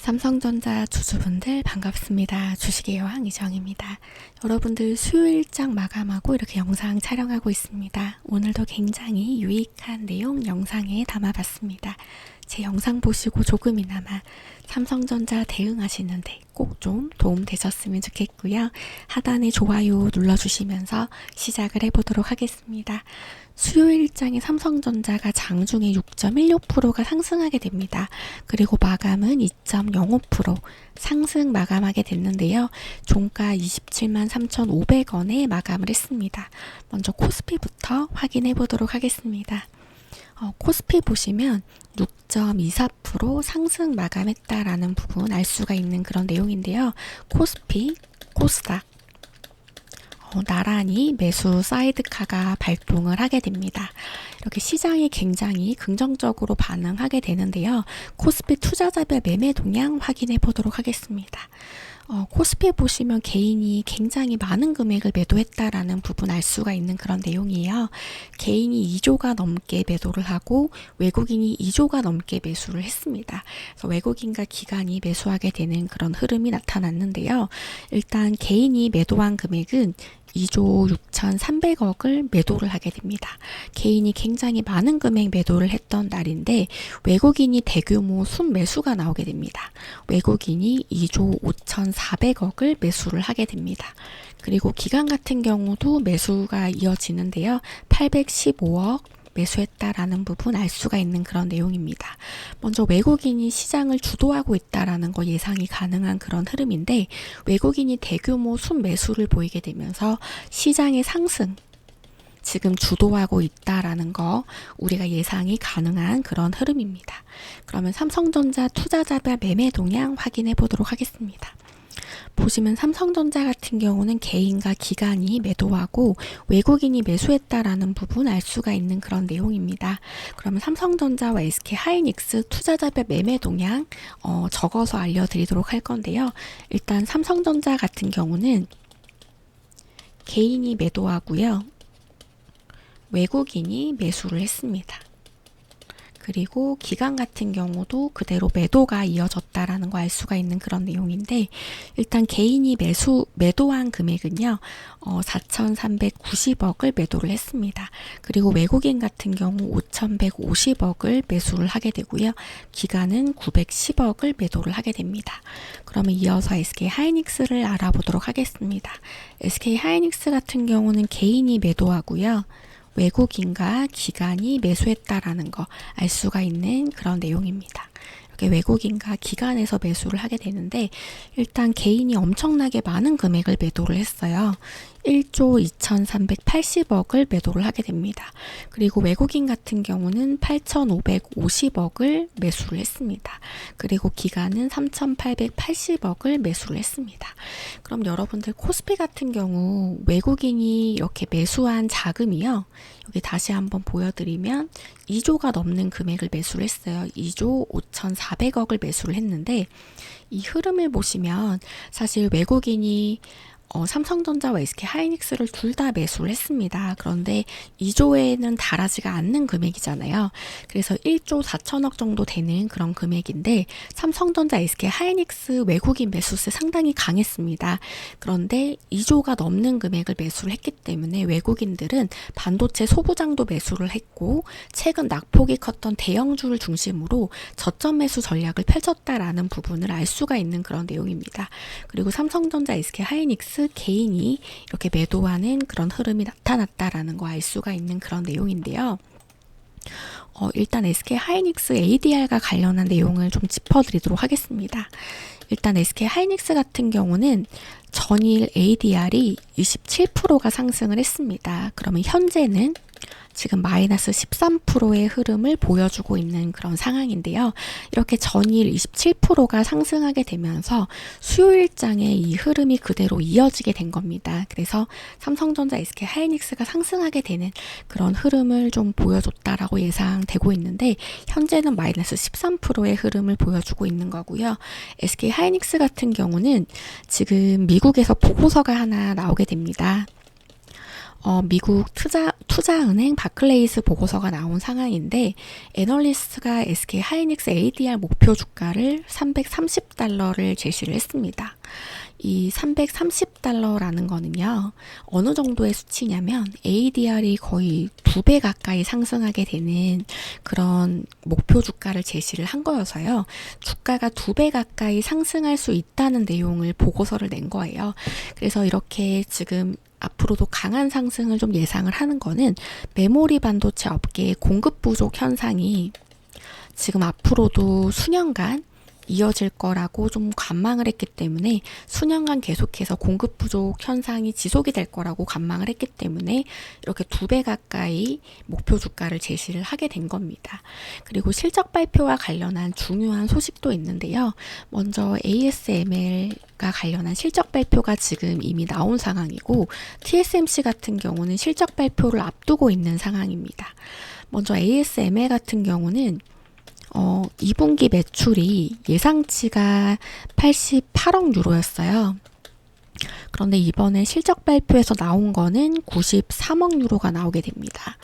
삼성전자 주주분들 반갑습니다. 주식의 여왕 이정입니다. 여러분들 수요일장 마감하고 이렇게 영상 촬영하고 있습니다. 오늘도 굉장히 유익한 내용 영상에 담아봤습니다. 제 영상 보시고 조금이나마 삼성전자 대응하시는데 꼭 좀 도움 되셨으면 좋겠고요. 하단에 좋아요 눌러주시면서 시작을 해보도록 하겠습니다. 수요일장에 삼성전자가 장중에 6.16%가 상승하게 됩니다. 그리고 마감은 2.05% 상승 마감하게 됐는데요. 종가 273만 3,500원에 마감을 했습니다. 먼저 코스피부터 확인해 보도록 하겠습니다. 코스피 보시면 6.24% 상승 마감했다라는 부분 알 수가 있는 그런 내용인데요. 코스피, 코스닥 나란히 매수 사이드카가 발동을 하게 됩니다. 이렇게 시장이 굉장히 긍정적으로 반응하게 되는데요. 코스피 투자자별 매매 동향 확인해 보도록 하겠습니다. 코스피 보시면 개인이 굉장히 많은 금액을 매도했다라는 부분 알 수가 있는 그런 내용이에요. 개인이 2조가 넘게 매도를 하고 외국인이 2조가 넘게 매수를 했습니다. 그래서 외국인과 기관이 매수하게 되는 그런 흐름이 나타났는데요. 일단 개인이 매도한 금액은 2조 6,300억을 매도를 하게 됩니다. 개인이 굉장히 많은 금액 매도를 했던 날인데 외국인이 대규모 순매수가 나오게 됩니다. 외국인이 2조 5,400억을 매수를 하게 됩니다. 그리고 기관 같은 경우도 매수가 이어지는데요. 815억 매수했다라는 부분 알 수가 있는 그런 내용입니다. 먼저 외국인이 시장을 주도하고 있다라는 거 예상이 가능한 그런 흐름인데 외국인이 대규모 순매수를 보이게 되면서 시장의 상승 지금 주도하고 있다라는 거 우리가 예상이 가능한 그런 흐름입니다. 그러면 삼성전자 투자자별 매매 동향 확인해 보도록 하겠습니다. 보시면 삼성전자 같은 경우는 개인과 기관이 매도하고 외국인이 매수했다라는 부분 알 수가 있는 그런 내용입니다. 그러면 삼성전자와 SK하이닉스 투자자별 매매 동향 적어서 알려드리도록 할 건데요. 일단 삼성전자 같은 경우는 개인이 매도하고요. 외국인이 매수를 했습니다. 그리고 기관 같은 경우도 그대로 매도가 이어졌다라는 거 알 수가 있는 그런 내용인데 일단 개인이 매도한 금액은요. 4,390억을 매도를 했습니다. 그리고 외국인 같은 경우 5,150억을 매수를 하게 되고요. 기관은 910억을 매도를 하게 됩니다. 그러면 이어서 SK하이닉스를 알아보도록 하겠습니다. SK하이닉스 같은 경우는 개인이 매도하고요. 외국인과 기관이 매수했다라는 거 알 수가 있는 그런 내용입니다. 이렇게 외국인과 기관에서 매수를 하게 되는데 일단 개인이 엄청나게 많은 금액을 매도를 했어요. 1조 2,380억을 매도를 하게 됩니다. 그리고 외국인 같은 경우는 8,550억을 매수를 했습니다. 그리고 기관은 3,880억을 매수를 했습니다. 그럼 여러분들 코스피 같은 경우 외국인이 이렇게 매수한 자금이요. 여기 다시 한번 보여드리면 2조가 넘는 금액을 매수를 했어요. 2조 5,400억을 매수를 했는데 이 흐름을 보시면 사실 외국인이 삼성전자와 SK하이닉스를 둘 다 매수를 했습니다. 그런데 2조에는 달하지가 않는 금액이잖아요. 그래서 1조 4천억 정도 되는 그런 금액인데 삼성전자, SK하이닉스 외국인 매수세 상당히 강했습니다. 그런데 2조가 넘는 금액을 매수를 했기 때문에 외국인들은 반도체 소부장도 매수를 했고 최근 낙폭이 컸던 대형주를 중심으로 저점 매수 전략을 펼쳤다라는 부분을 알 수가 있는 그런 내용입니다. 그리고 삼성전자, SK하이닉스 개인이 이렇게 매도하는 그런 흐름이 나타났다라는 거 알 수가 있는 그런 내용인데요. 일단 SK하이닉스 ADR과 관련한 내용을 좀 짚어드리도록 하겠습니다. 일단 SK하이닉스 같은 경우는 전일 ADR이 27%가 상승을 했습니다. 그러면 현재는 지금 마이너스 13%의 흐름을 보여주고 있는 그런 상황인데요. 이렇게 전일 27%가 상승하게 되면서 수요일장에 이 흐름이 그대로 이어지게 된 겁니다. 그래서 삼성전자, SK하이닉스가 상승하게 되는 그런 흐름을 좀 보여줬다라고 예상되고 있는데 현재는 마이너스 13%의 흐름을 보여주고 있는 거고요. SK하이닉스 같은 경우는 지금 미국에서 보고서가 하나 나오게 됩니다. 미국 투자은행 바클레이스 보고서가 나온 상황인데 애널리스트가 SK 하이닉스 ADR 목표 주가를 330달러를 제시를 했습니다. 이 330달러라는 거는요, 어느 정도의 수치냐면 ADR이 거의 2배 가까이 상승하게 되는 그런 목표 주가를 제시를 한 거여서요. 주가가 2배 가까이 상승할 수 있다는 내용을 보고서를 낸 거예요. 그래서 이렇게 지금 앞으로도 강한 상승을 좀 예상을 하는 거는 메모리 반도체 업계의 공급 부족 현상이 지금 앞으로도 수년간 이어질 거라고 좀 관망을 했기 때문에 수년간 계속해서 공급 부족 현상이 지속이 될 거라고 관망을 했기 때문에 이렇게 2배 가까이 목표 주가를 제시를 하게 된 겁니다. 그리고 실적 발표와 관련한 중요한 소식도 있는데요. 먼저 ASML과 관련한 실적 발표가 지금 이미 나온 상황이고 TSMC 같은 경우는 실적 발표를 앞두고 있는 상황입니다. 먼저 ASML 같은 경우는 2분기 매출이 예상치가 88억 유로였어요. 그런데 이번에 실적 발표에서 나온 거는 93억 유로가 나오게 됩니다.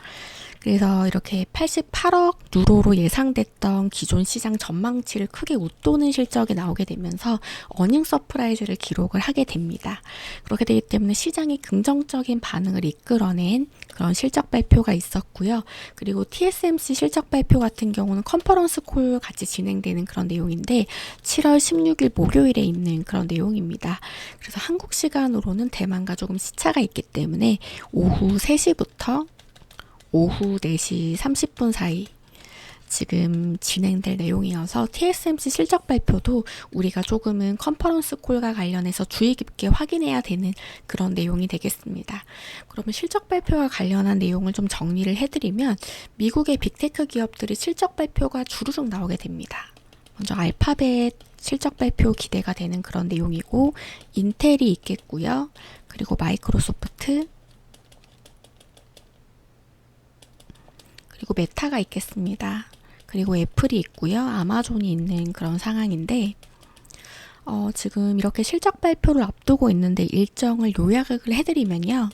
그래서 이렇게 88억 유로로 예상됐던 기존 시장 전망치를 크게 웃도는 실적이 나오게 되면서 어닝 서프라이즈를 기록을 하게 됩니다. 그렇게 되기 때문에 시장이 긍정적인 반응을 이끌어낸 그런 실적 발표가 있었고요. 그리고 TSMC 실적 발표 같은 경우는 컨퍼런스 콜 같이 진행되는 그런 내용인데 7월 16일 목요일에 있는 그런 내용입니다. 그래서 한국 시간으로는 대만과 조금 시차가 있기 때문에 오후 3시부터 오후 4시 30분 사이 지금 진행될 내용이어서 TSMC 실적 발표도 우리가 조금은 컨퍼런스 콜과 관련해서 주의 깊게 확인해야 되는 그런 내용이 되겠습니다. 그러면 실적 발표와 관련한 내용을 좀 정리를 해드리면 미국의 빅테크 기업들이 실적 발표가 주르륵 나오게 됩니다. 먼저 알파벳 실적 발표 기대가 되는 그런 내용이고 인텔이 있겠고요. 그리고 마이크로소프트 그리고 메타가 있겠습니다. 그리고 애플이 있고요. 아마존이 있는 그런 상황인데 지금 이렇게 실적 발표를 앞두고 있는데 일정을 요약을 해드리면요.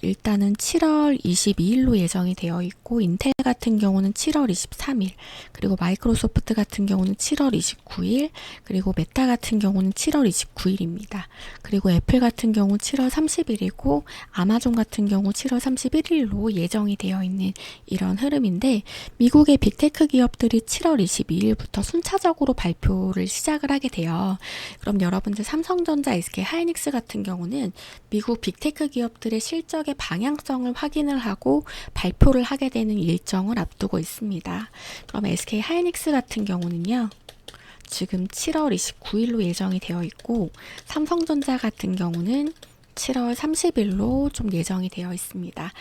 일단은 7월 22일로 예정이 되어 있고 인텔 같은 경우는 7월 23일 그리고 마이크로소프트 같은 경우는 7월 29일 그리고 메타 같은 경우는 7월 29일입니다. 그리고 애플 같은 경우 7월 30일이고 아마존 같은 경우 7월 31일로 예정이 되어 있는 이런 흐름인데 미국의 빅테크 기업들이 7월 22일부터 순차적으로 발표를 시작을 하게 돼요. 그럼 여러분들 삼성전자, SK 하이닉스 같은 경우는 미국 빅테크 기업들의 실적의 방향성을 확인을 하고 발표를 하게 되는 일정을 앞두고 있습니다. 그럼 SK 하이닉스 같은 경우는요. 지금 7월 29일로 예정이 되어 있고 삼성전자 같은 경우는 7월 30일로 좀 예정이 되어 있습니다.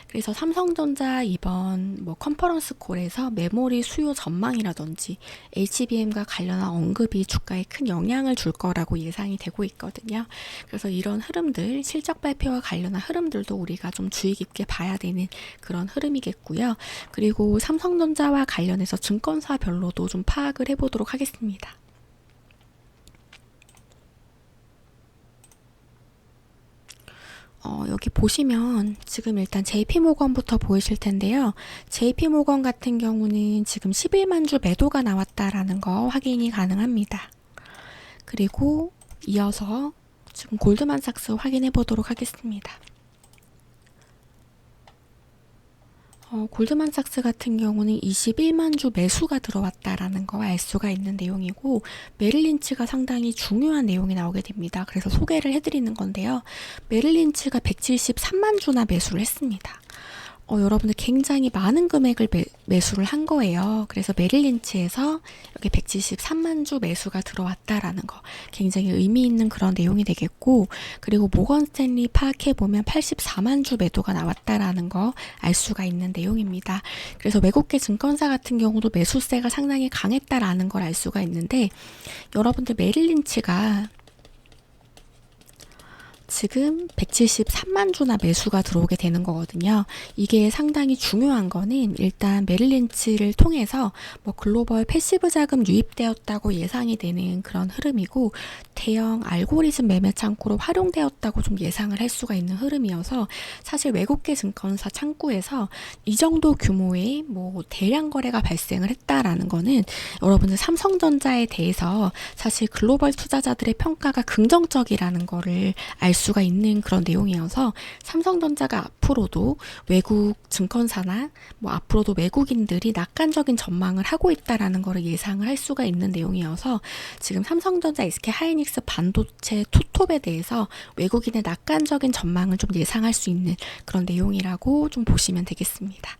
그래서 삼성전자 이번 컨퍼런스 콜에서 메모리 수요 전망이라든지 HBM과 관련한 언급이 주가에 큰 영향을 줄 거라고 예상이 되고 있거든요. 그래서 이런 흐름들, 실적 발표와 관련한 흐름들도 우리가 좀 주의 깊게 봐야 되는 그런 흐름이겠고요. 그리고 삼성전자와 관련해서 증권사별로도 좀 파악을 해보도록 하겠습니다. 여기 보시면 지금 일단 JP모건부터 보이실 텐데요. JP모건 같은 경우는 지금 11만 주 매도가 나왔다라는 거 확인이 가능합니다. 그리고 이어서 지금 골드만삭스 확인해 보도록 하겠습니다. 골드만삭스 같은 경우는 21만 주 매수가 들어왔다라는 거 알 수가 있는 내용이고 메릴린치가 상당히 중요한 내용이 나오게 됩니다. 그래서 소개를 해드리는 건데요. 메릴린치가 173만 주나 매수를 했습니다. 여러분들 굉장히 많은 금액을 매수를 한 거예요. 그래서 메릴린치에서 이렇게 173만 주 매수가 들어왔다라는 거 굉장히 의미 있는 그런 내용이 되겠고 그리고 모건스탠리 파악해보면 84만 주 매도가 나왔다라는 거 알 수가 있는 내용입니다. 그래서 외국계 증권사 같은 경우도 매수세가 상당히 강했다라는 걸 알 수가 있는데 여러분들 메릴린치가 지금 173만 주나 매수가 들어오게 되는 거거든요. 이게 상당히 중요한 거는 일단 메릴 린치를 통해서 뭐 글로벌 패시브 자금 유입되었다고 예상이 되는 그런 흐름이고, 대형 알고리즘 매매 창구로 활용되었다고 좀 예상을 할 수가 있는 흐름이어서, 사실 외국계 증권사 창구에서 이 정도 규모의 뭐 대량 거래가 발생을 했다라는 거는 여러분들 삼성전자에 대해서 사실 글로벌 투자자들의 평가가 긍정적이라는 거를 알 수가 있는 그런 내용이어서, 삼성전자가 앞으로도 외국 증권사나 뭐 앞으로도 외국인들이 낙관적인 전망을 하고 있다라는 거를 예상을 할 수가 있는 내용이어서, 지금 삼성전자, SK 하이닉스, 반도체, 투톱에 대해서 외국인의 낙관적인 전망을 좀 예상할 수 있는 그런 내용이라고 좀 보시면 되겠습니다.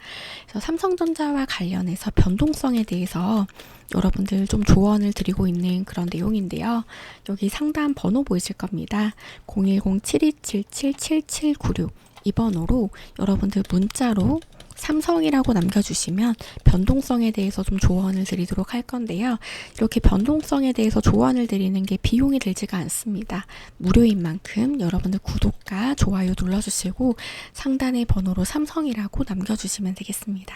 그래서 삼성전자와 관련해서 변동성에 대해서 여러분들 좀 조언을 드리고 있는 그런 내용인데요. 여기 상담 번호 보이실 겁니다. 010-7277-7796 이 번호로 여러분들 문자로 삼성이라고 남겨주시면 변동성에 대해서 좀 조언을 드리도록 할 건데요. 이렇게 변동성에 대해서 조언을 드리는 게 비용이 들지가 않습니다. 무료인 만큼 여러분들 구독과 좋아요 눌러주시고 상단의 번호로 삼성이라고 남겨주시면 되겠습니다.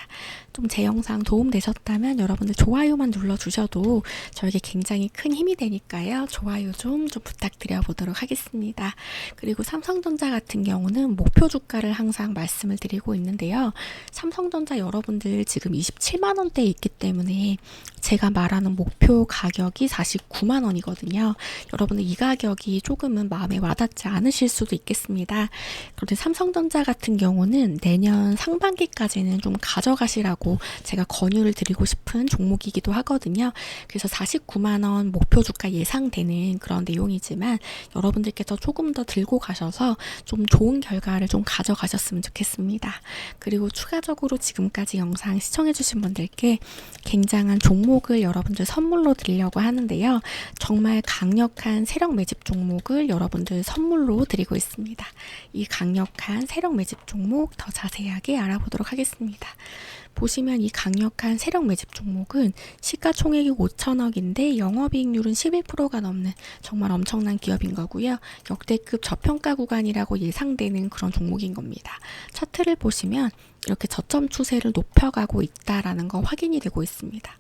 좀 제 영상 도움되셨다면 여러분들 좋아요만 눌러주셔도 저에게 굉장히 큰 힘이 되니까요. 좋아요 좀 부탁드려 보도록 하겠습니다. 그리고 삼성전자 같은 경우는 목표 주가를 항상 말씀을 드리고 있는데요. 삼성전자 여러분들 지금 27만 원대에 있기 때문에 제가 말하는 목표 가격이 49만 원이거든요. 여러분들 이 가격이 조금은 마음에 와닿지 않으실 수도 있겠습니다. 그런데 삼성전자 같은 경우는 내년 상반기까지는 좀 가져가시라고 제가 권유를 드리고 싶은 종목이기도 하거든요. 그래서 49만 원 목표 주가 예상되는 그런 내용이지만 여러분들께서 조금 더 들고 가셔서 좀 좋은 결과를 좀 가져가셨으면 좋겠습니다. 그리고 추가적으로 지금까지 영상 시청해주신 분들께 굉장한 종목을 여러분들 선물로 드리려고 하는데요. 정말 강력한 세력 매집 종목을 여러분들 선물로 드리고 있습니다. 이 강력한 세력 매집 종목 더 자세하게 알아보도록 하겠습니다. 보시면 이 강력한 세력 매집 종목은 시가총액이 5천억인데 영업이익률은 11%가 넘는 정말 엄청난 기업인 거고요. 역대급 저평가 구간이라고 예상되는 그런 종목인 겁니다. 차트를 보시면 이렇게 저점 추세를 높여가고 있다라는 거 확인이 되고 있습니다.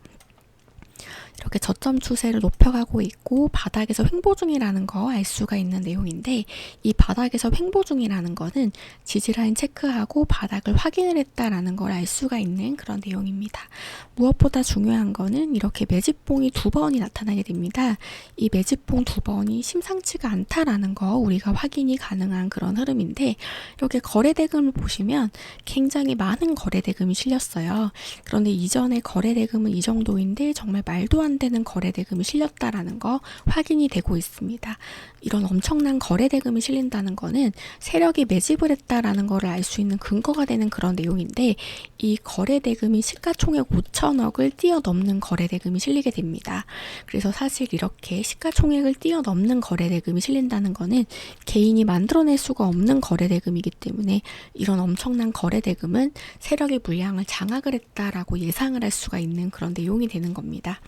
이렇게 저점 추세를 높여가고 있고 바닥에서 횡보 중이라는 거 알 수가 있는 내용인데, 이 바닥에서 횡보 중이라는 거는 지지라인 체크하고 바닥을 확인을 했다라는 걸 알 수가 있는 그런 내용입니다. 무엇보다 중요한 거는 이렇게 매집봉이 두 번이 나타나게 됩니다. 이 매집봉 두 번이 심상치가 않다라는 거 우리가 확인이 가능한 그런 흐름인데, 이렇게 거래대금을 보시면 굉장히 많은 거래대금이 실렸어요. 그런데 이전에 거래대금은 이 정도인데 정말 말도 안 되는 거래대금이 실렸다라는 거 확인이 되고 있습니다. 이런 엄청난 거래대금이 실린다는 거는 세력이 매집을 했다라는 거를 알 수 있는 근거가 되는 그런 내용인데, 이 거래대금이 시가총액 5천억을 뛰어넘는 거래대금이 실리게 됩니다. 그래서 사실 이렇게 시가총액을 뛰어넘는 거래대금이 실린다는 거는 개인이 만들어낼 수가 없는 거래대금이기 때문에 이런 엄청난 거래대금은 세력의 물량을 장악을 했다라고 예상을 할 수가 있는 그런 내용이 되는 겁니다.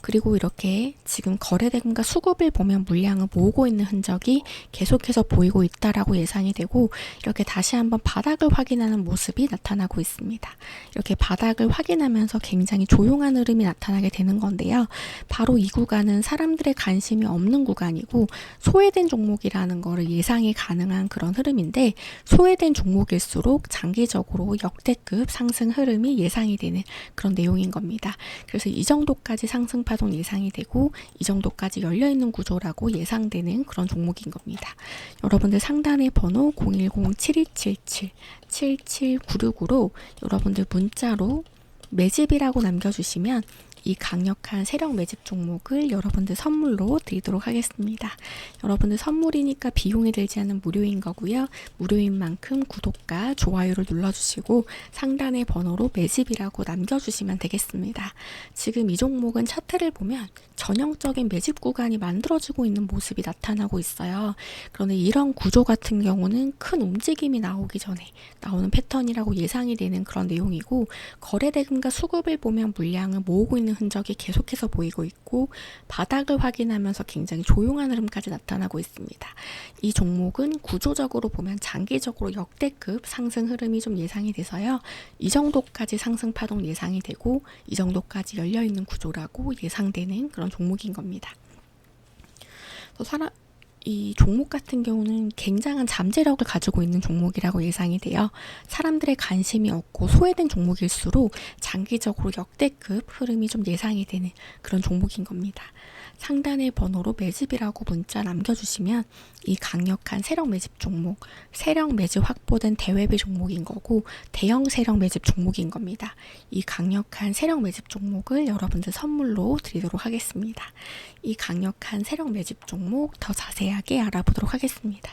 그리고 이렇게 지금 거래대금과 수급을 보면 물량을 모으고 있는 흔적이 계속해서 보이고 있다라고 예상이 되고, 이렇게 다시 한번 바닥을 확인하는 모습이 나타나고 있습니다. 이렇게 바닥을 확인하면서 굉장히 조용한 흐름이 나타나게 되는 건데요. 바로 이 구간은 사람들의 관심이 없는 구간이고 소외된 종목이라는 거를 예상이 가능한 그런 흐름인데, 소외된 종목일수록 장기적으로 역대급 상승 흐름이 예상이 되는 그런 내용인 겁니다. 그래서 이 정도까지 상승 파동 예상이 되고 이 정도까지 열려있는 구조라고 예상되는 그런 종목인 겁니다. 여러분들 상단의 번호 010-7277-7796으로 여러분들 문자로 매집이라고 남겨주시면 이 강력한 세력 매집 종목을 여러분들 선물로 드리도록 하겠습니다. 여러분들 선물이니까 비용이 들지 않은 무료인 거고요. 무료인 만큼 구독과 좋아요를 눌러주시고 상단의 번호로 매집이라고 남겨주시면 되겠습니다. 지금 이 종목은 차트를 보면 전형적인 매집 구간이 만들어지고 있는 모습이 나타나고 있어요. 그런데 이런 구조 같은 경우는 큰 움직임이 나오기 전에 나오는 패턴이라고 예상이 되는 그런 내용이고, 거래대금과 수급을 보면 물량을 모으고 있는 흔적이 계속해서 보이고 있고 바닥을 확인하면서 굉장히 조용한 흐름까지 나타나고 있습니다. 이 종목은 구조적으로 보면 장기적으로 역대급 상승 흐름이 좀 예상이 돼서요. 이 정도까지 상승 파동 예상이 되고 이 정도까지 열려있는 구조라고 예상되는 그런 종목인 겁니다. 이 종목 같은 경우는 굉장한 잠재력을 가지고 있는 종목이라고 예상이 돼요. 사람들의 관심이 없고 소외된 종목일수록 장기적으로 역대급 흐름이 좀 예상이 되는 그런 종목인 겁니다. 상단의 번호로 매집이라고 문자 남겨주시면 이 강력한 세력 매집 종목, 세력 매집 확보된 대외비 종목인 거고 대형 세력 매집 종목인 겁니다. 이 강력한 세력 매집 종목을 여러분들 선물로 드리도록 하겠습니다. 이 강력한 세력 매집 종목 더 자세하게 알아보도록 하겠습니다.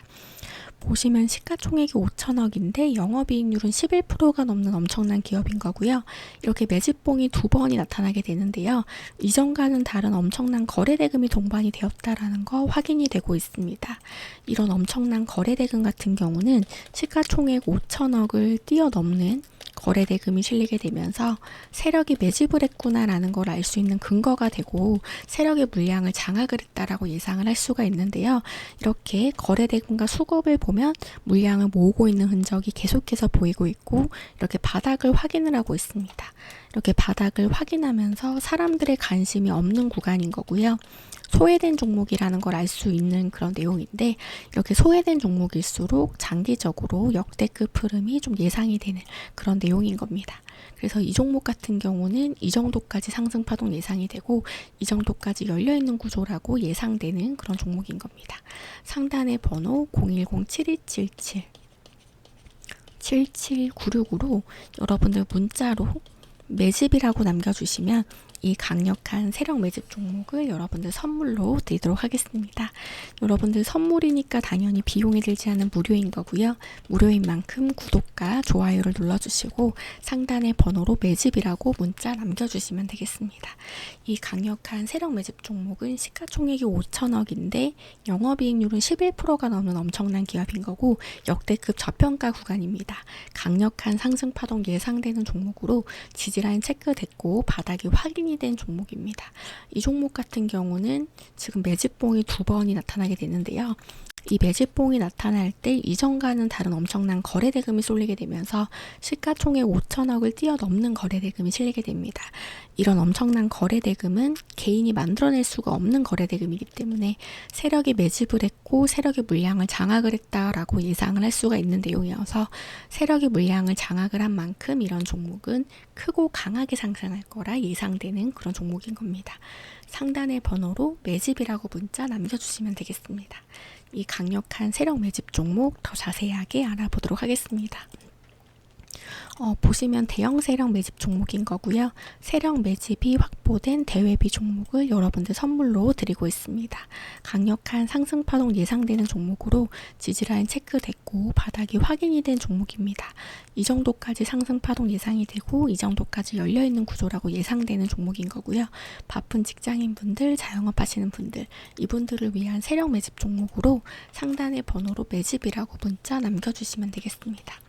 보시면 시가총액이 5천억인데 영업이익률은 11%가 넘는 엄청난 기업인 거고요. 이렇게 매집봉이 2번이 나타나게 되는데요. 이전과는 다른 엄청난 거래대금이 동반이 되었다라는 거 확인이 되고 있습니다. 이런 엄청난 거래대금 같은 경우는 시가총액 5천억을 뛰어넘는 거래대금이 실리게 되면서 세력이 매집을 했구나라는 걸 알 수 있는 근거가 되고 세력의 물량을 장악을 했다라고 예상을 할 수가 있는데요. 이렇게 거래대금과 수급을 보면 물량을 모으고 있는 흔적이 계속해서 보이고 있고 이렇게 바닥을 확인을 하고 있습니다. 이렇게 바닥을 확인하면서 사람들의 관심이 없는 구간인 거고요. 소외된 종목이라는 걸 알 수 있는 그런 내용인데 이렇게 소외된 종목일수록 장기적으로 역대급 흐름이 좀 예상이 되는 그런 내용인 겁니다. 그래서 이 종목 같은 경우는 이 정도까지 상승 파동 예상이 되고 이 정도까지 열려있는 구조라고 예상되는 그런 종목인 겁니다. 상단의 번호 010-7277 7796으로 여러분들 문자로 매집이라고 남겨주시면 이 강력한 세력 매집 종목을 여러분들 선물로 드리도록 하겠습니다. 여러분들 선물이니까 당연히 비용이 들지 않은 무료인 거고요. 무료인 만큼 구독과 좋아요를 눌러주시고 상단의 번호로 매집이라고 문자 남겨주시면 되겠습니다. 이 강력한 세력 매집 종목은 시가총액이 5천억인데 영업이익률은 11%가 넘는 엄청난 기업인 거고 역대급 저평가 구간입니다. 강력한 상승 파동 예상되는 종목으로 지지라인 체크됐고 바닥이 확인이 된 종목입니다. 이 종목 같은 경우는 지금 매집봉이 2번이 나타나게 되는데요. 이 매집봉이 나타날 때 이전과는 다른 엄청난 거래대금이 쏠리게 되면서 시가총액 5천억을 뛰어넘는 거래대금이 실리게 됩니다. 이런 엄청난 거래대금은 개인이 만들어낼 수가 없는 거래대금이기 때문에 세력이 매집을 했고 세력의 물량을 장악을 했다라고 예상을 할 수가 있는 내용이어서 세력의 물량을 장악을 한 만큼 이런 종목은 크고 강하게 상승할 거라 예상되는 그런 종목인 겁니다. 상단의 번호로 매집이라고 문자 남겨주시면 되겠습니다. 이 강력한 세력 매집 종목 더 자세하게 알아보도록 하겠습니다. 보시면 대형 세력 매집 종목인 거고요. 세력 매집이 확보된 대외비 종목을 여러분들 선물로 드리고 있습니다. 강력한 상승 파동 예상되는 종목으로 지지라인 체크됐고 바닥이 확인이 된 종목입니다. 이 정도까지 상승 파동 예상이 되고 이 정도까지 열려있는 구조라고 예상되는 종목인 거고요. 바쁜 직장인분들, 자영업 하시는 분들, 이분들을 위한 세력 매집 종목으로 상단의 번호로 매집이라고 문자 남겨주시면 되겠습니다.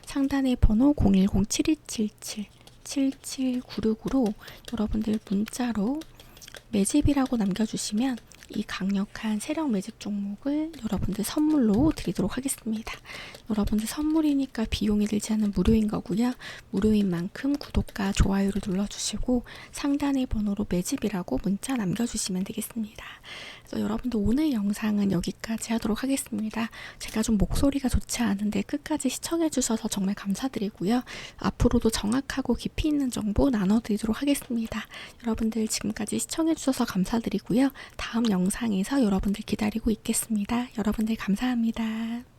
상단의 번호 010-7277 7796으로 여러분들 문자로 매집이라고 남겨주시면 이 강력한 세력 매집 종목을 여러분들 선물로 드리도록 하겠습니다. 여러분들 선물이니까 비용이 들지 않은 무료인 거고요. 무료인 만큼 구독과 좋아요를 눌러주시고 상단의 번호로 매집이라고 문자 남겨주시면 되겠습니다. 그래서 여러분들 오늘 영상은 여기까지 하도록 하겠습니다. 제가 좀 목소리가 좋지 않은데 끝까지 시청해 주셔서 정말 감사드리고요. 앞으로도 정확하고 깊이 있는 정보 나눠드리도록 하겠습니다. 여러분들 지금까지 시청해 주셔서 감사드리고요. 다음 영상에서 여러분들 기다리고 있겠습니다. 여러분들 감사합니다.